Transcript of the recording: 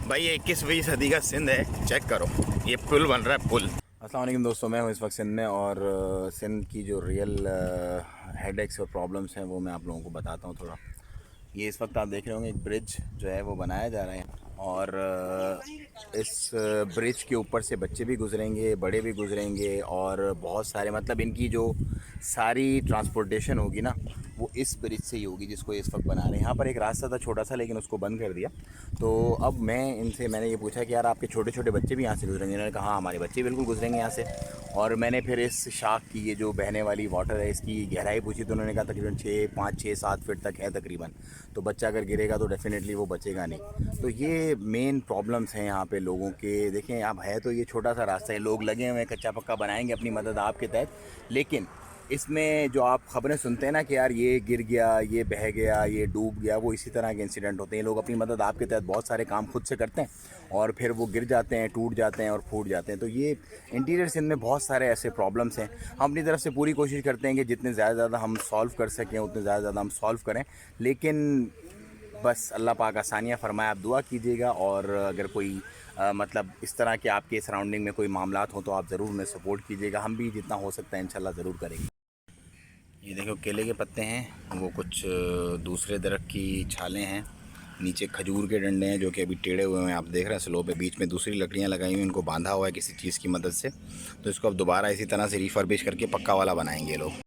भाई ये 21वीं सदी का सिंध है, चेक करो। ये पुल बन रहा है, पुल। अस्सलाम वालेकुम दोस्तों, मैं हूँ इस वक्त सिंध में और सिंध की जो रियल हेडेक्स और प्रॉब्लम्स हैं वो मैं आप लोगों को बताता हूँ थोड़ा। ये इस वक्त आप देख रहे होंगे एक ब्रिज जो है वो बनाया जा रहा है और इस ब्रिज के ऊपर से बच्चे भी गुजरेंगे, बड़े भी गुजरेंगे और बहुत सारे मतलब इनकी जो सारी ट्रांसपोर्टेशन होगी ना वो इस ब्रिज से ही होगी जिसको इस वक्त बना रहे हैं। यहाँ पर एक रास्ता था छोटा सा, लेकिन उसको बंद कर दिया। तो अब मैंने ये पूछा कि यार आपके छोटे छोटे बच्चे भी यहाँ से गुजरेंगे? इन्होंने कहा हाँ हमारे बच्चे बिल्कुल गुजरेंगे यहाँ से। और मैंने फिर इस शाख की, ये जो बहने वाली वाटर है, इसकी गहराई पूछी तो उन्होंने कहा तकरीबन 5-6-7 फीट तक है तकरीबन। तो बच्चा अगर गिरेगा तो डेफिनेटली वो बचेगा नहीं। तो ये मेन प्रॉब्लम्स हैं यहाँ पे लोगों के। देखें अब है तो ये छोटा सा रास्ता है, लोग लगे हुए हैं कच्चा पक्का बनाएंगे अपनी मदद आपके तहत, लेकिन इसमें जो आप खबरें सुनते हैं ना कि यार ये गिर गया, ये बह गया, ये डूब गया, वो इसी तरह के इंसिडेंट होते हैं। लोग अपनी मदद आपके तहत बहुत सारे काम खुद से करते हैं और फिर वो गिर जाते हैं, टूट जाते हैं और फूट जाते हैं। तो ये इंटीरियर सिंध में बहुत सारे ऐसे प्रॉब्लम्स हैं। हम अपनी तरफ से पूरी कोशिश करते हैं कि जितने ज़्यादा हम सॉल्व कर सकें उतने ज़्यादा हम सॉल्व करें, लेकिन बस अल्लाह पाक आसानियाँ फरमाए। आप दुआ कीजिएगा और अगर कोई मतलब इस तरह के आपके सराउंडिंग में कोई मामलात हों तो आप ज़रूर हमें सपोर्ट कीजिएगा। हम भी जितना हो सकता है इंशाल्लाह ज़रूर करेंगे। ये देखो केले के पत्ते हैं, वो कुछ दूसरे दरख्त की छालें हैं। नीचे खजूर के डंडे हैं जो कि अभी टेढ़े हुए हैं, आप देख रहे हैं स्लो पे। बीच में दूसरी लकड़ियाँ लगाई हुई हैं, इनको बांधा हुआ है किसी चीज़ की मदद से। तो इसको अब दोबारा इसी तरह से रिफर्बिश करके पक्का वाला बनाएंगे लोग।